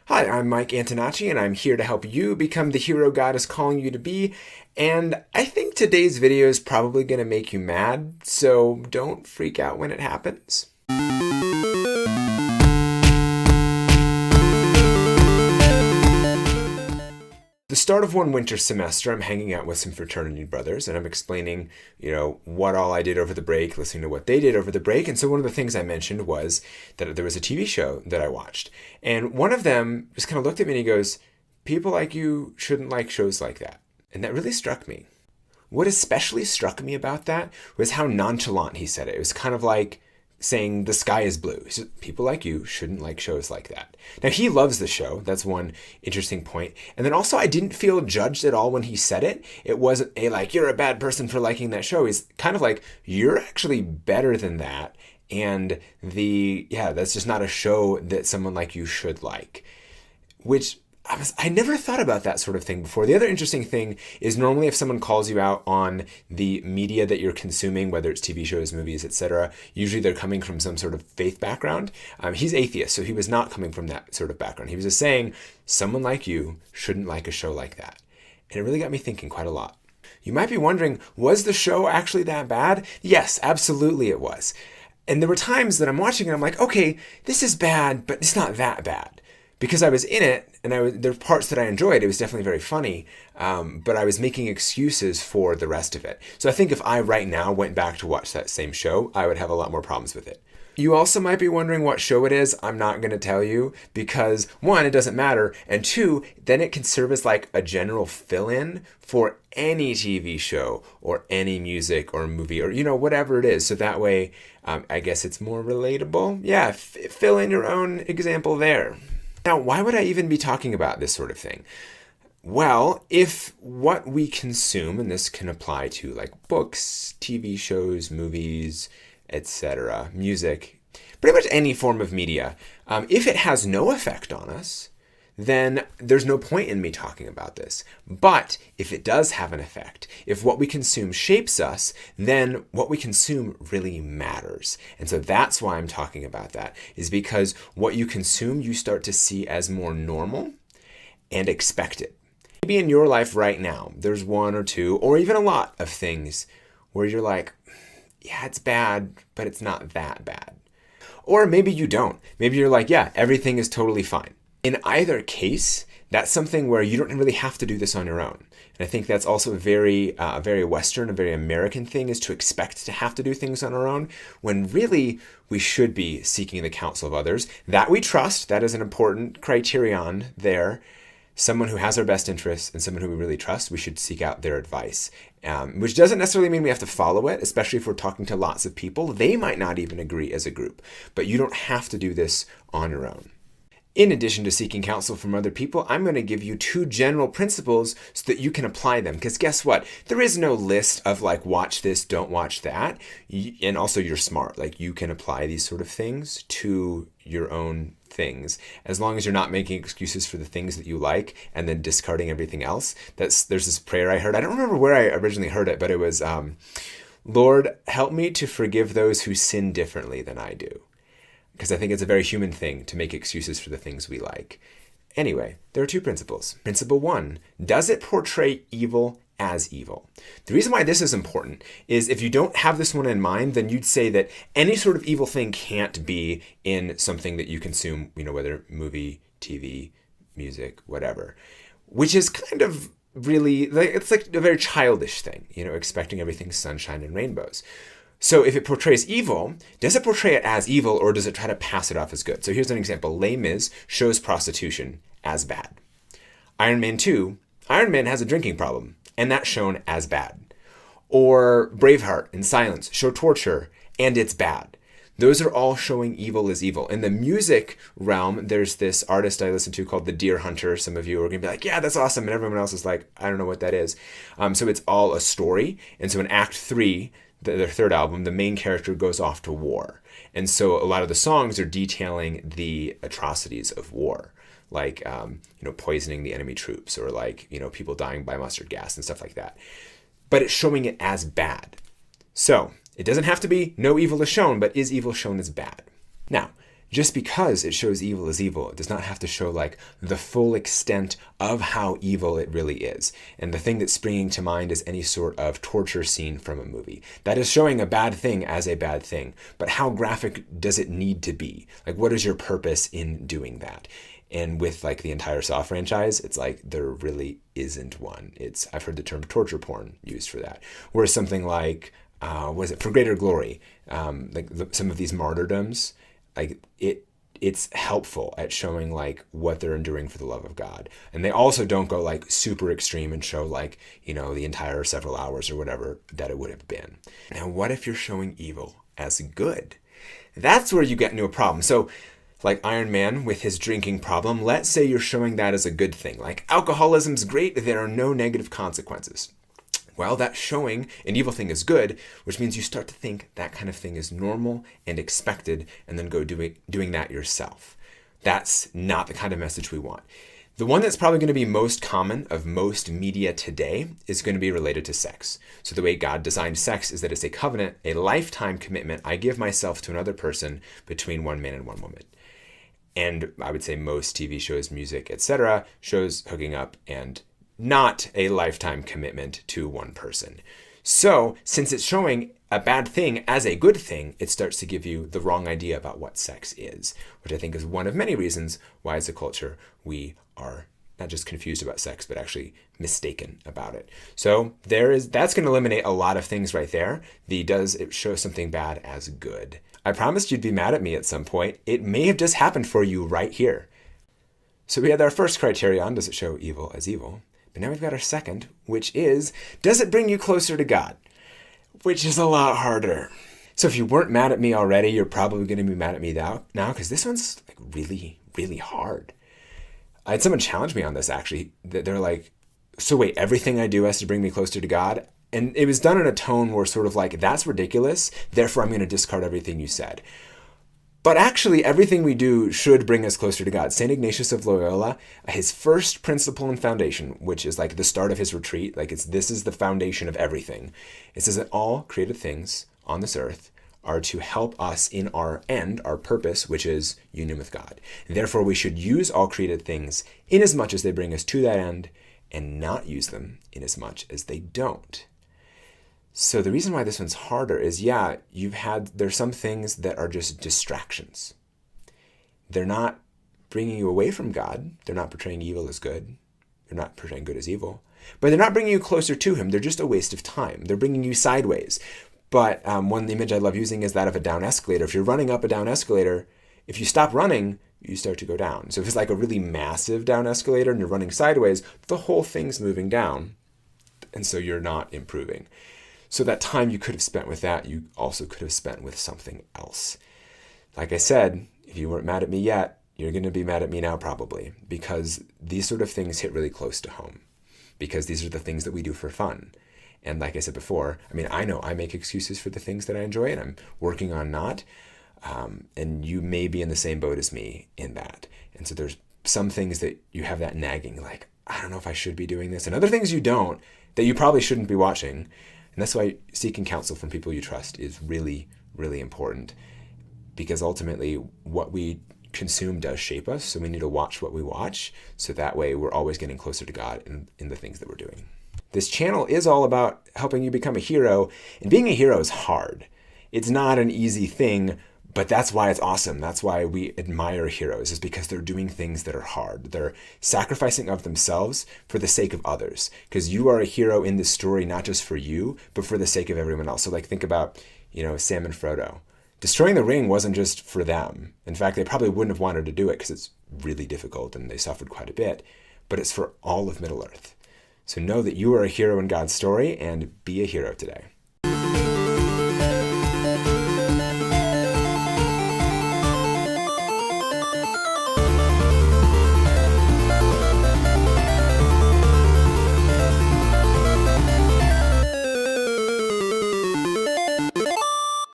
Hi, I'm Mike Antonacci, and I'm here to help you become the hero God is calling you to be. And I think today's video is probably going to make you mad, so don't freak out when it happens. The start of one winter semester, I'm hanging out with some fraternity brothers and I'm explaining, what all I did over the break, listening to what they did over the break. And so one of the things I mentioned was that there was a TV show that I watched. And one of them just kind of looked at me and he goes, "People like you shouldn't like shows like that." And that really struck me. What especially struck me about that was how nonchalant he said it. It was kind of like saying the sky is blue. He said, people like you shouldn't like shows like that. Now, he loves the show. That's one interesting point. And then also, I didn't feel judged at all when he said it. It wasn't you're a bad person for liking that show. He's kind of like, you're actually better than that. And that's just not a show that someone like you should like. Which I never thought about that sort of thing before. The other interesting thing is normally if someone calls you out on the media that you're consuming, whether it's TV shows, movies, etc., usually they're coming from some sort of faith background. He's atheist, so he was not coming from that sort of background. He was just saying, someone like you shouldn't like a show like that. And it really got me thinking quite a lot. You might be wondering, was the show actually that bad? Yes, absolutely it was. And there were times that I'm watching and I'm like, okay, this is bad, but it's not that bad. Because I was in it, and there were parts that I enjoyed. It was definitely very funny, but I was making excuses for the rest of it. So I think if I right now went back to watch that same show, I would have a lot more problems with it. You also might be wondering what show it is. I'm not going to tell you because, one, it doesn't matter, and two, then it can serve as like a general fill-in for any TV show or any music or movie or, whatever it is. So that way, I guess it's more relatable. Yeah, fill in your own example there. Now, why would I even be talking about this sort of thing? Well, if what we consume, and this can apply to like books, TV shows, movies, etc., music, pretty much any form of media, if it has no effect on us, then there's no point in me talking about this. But if it does have an effect, if what we consume shapes us, then what we consume really matters. And so that's why I'm talking about that, is because what you consume, you start to see as more normal and expected. Maybe in your life right now, there's one or two, or even a lot of things where you're like, yeah, it's bad, but it's not that bad. Or maybe you don't. Maybe you're like, yeah, everything is totally fine. In either case, that's something where you don't really have to do this on your own. And I think that's also a very Western, a very American thing, is to expect to have to do things on our own, when really we should be seeking the counsel of others that we trust. That is an important criterion there. Someone who has our best interests and someone who we really trust, we should seek out their advice, which doesn't necessarily mean we have to follow it, especially if we're talking to lots of people. They might not even agree as a group, but you don't have to do this on your own. In addition to seeking counsel from other people, I'm going to give you 2 general principles so that you can apply them. Because guess what? There is no list of like, watch this, don't watch that. And also you're smart. Like you can apply these sort of things to your own things, as long as you're not making excuses for the things that you like and then discarding everything else. There's this prayer I heard. I don't remember where I originally heard it, but it was, Lord, help me to forgive those who sin differently than I do. Because I think it's a very human thing to make excuses for the things we like. Anyway, there are 2 principles. Principle 1, does it portray evil as evil? The reason why this is important is if you don't have this one in mind, then you'd say that any sort of evil thing can't be in something that you consume, whether movie, TV, music, whatever. Which is kind of really, it's like a very childish thing, expecting everything sunshine and rainbows. So if it portrays evil, does it portray it as evil or does it try to pass it off as good? So here's an example. Les Mis shows prostitution as bad. Iron Man 2, Iron Man has a drinking problem and that's shown as bad. Or Braveheart and Silence show torture and it's bad. Those are all showing evil as evil. In the music realm, there's this artist I listen to called The Deer Hunter. Some of you are going to be like, yeah, that's awesome. And everyone else is like, I don't know what that is. So it's all a story. And so in Act 3, their 3rd album, the main character goes off to war. And so a lot of the songs are detailing the atrocities of war, like, poisoning the enemy troops or like, people dying by mustard gas and stuff like that. But it's showing it as bad. So it doesn't have to be no evil is shown, but is evil shown as bad? Now, Just because it shows evil as evil, it does not have to show like the full extent of how evil it really is. And the thing that's springing to mind is any sort of torture scene from a movie. That is showing a bad thing as a bad thing. But how graphic does it need to be? Like, what is your purpose in doing that? And with like the entire Saw franchise, it's like there really isn't one. I've heard the term torture porn used for that. Whereas something like, was it For Greater Glory? Some of these martyrdoms, like it's helpful at showing like what they're enduring for the love of God. And they also don't go like super extreme and show like, the entire several hours or whatever that it would have been. Now, what if you're showing evil as good? That's where you get into a problem. So like Iron Man with his drinking problem, let's say you're showing that as a good thing. Like alcoholism's great, there are no negative consequences. Well, that's showing an evil thing is good, which means you start to think that kind of thing is normal and expected, and then go doing that yourself. That's not the kind of message we want. The one that's probably going to be most common of most media today is going to be related to sex. So the way God designed sex is that it's a covenant, a lifetime commitment. I give myself to another person between one man and one woman. And I would say most TV shows, music, etc., shows hooking up and not a lifetime commitment to one person. So since it's showing a bad thing as a good thing, it starts to give you the wrong idea about what sex is, which I think is one of many reasons why as a culture we are not just confused about sex, but actually mistaken about it. So that's going to eliminate a lot of things right there. It show something bad as good. I promised you'd be mad at me at some point. It may have just happened for you right here. So we had our first criterion, does it show evil as evil? But now we've got our second, which is, does it bring you closer to God? Which is a lot harder. So if you weren't mad at me already, you're probably going to be mad at me now, because this one's like really, really hard. I had someone challenge me on this, actually. They're like, so wait, everything I do has to bring me closer to God? And it was done in a tone where sort of like, that's ridiculous, therefore I'm going to discard everything you said. But actually, everything we do should bring us closer to God. St. Ignatius of Loyola, his first principle and foundation, which is like the start of his retreat, this is the foundation of everything. It says that all created things on this earth are to help us in our end, our purpose, which is union with God. Therefore, we should use all created things in as much as they bring us to that end, and not use them in as much as they don't. So the reason why this one's harder is, there's some things that are just distractions. They're not bringing you away from God. They're not portraying evil as good. They're not portraying good as evil. But they're not bringing you closer to him. They're just a waste of time. They're bringing you sideways. But one image I love using is that of a down escalator. If you're running up a down escalator, if you stop running, you start to go down. So if it's like a really massive down escalator and you're running sideways, the whole thing's moving down. And so you're not improving. So that time you could have spent with that, you also could have spent with something else. Like I said, if you weren't mad at me yet, you're going to be mad at me now probably, because these sort of things hit really close to home, because these are the things that we do for fun. And like I said before, I know I make excuses for the things that I enjoy, and I'm working on not. And you may be in the same boat as me in that. And so there's some things that you have that nagging, like, I don't know if I should be doing this, and other things you don't, that you probably shouldn't be watching. And that's why seeking counsel from people you trust is really, really important, because ultimately what we consume does shape us. So we need to watch what we watch, so that way we're always getting closer to God in the things that we're doing. This channel is all about helping you become a hero, and being a hero is hard. It's not an easy thing, but that's why it's awesome. That's why we admire heroes, is because they're doing things that are hard. They're sacrificing of themselves for the sake of others, because you are a hero in this story, not just for you, but for the sake of everyone else. So like think about, Sam and Frodo. Destroying the ring wasn't just for them. In fact, they probably wouldn't have wanted to do it because it's really difficult and they suffered quite a bit, but it's for all of Middle-earth. So know that you are a hero in God's story, and be a hero today.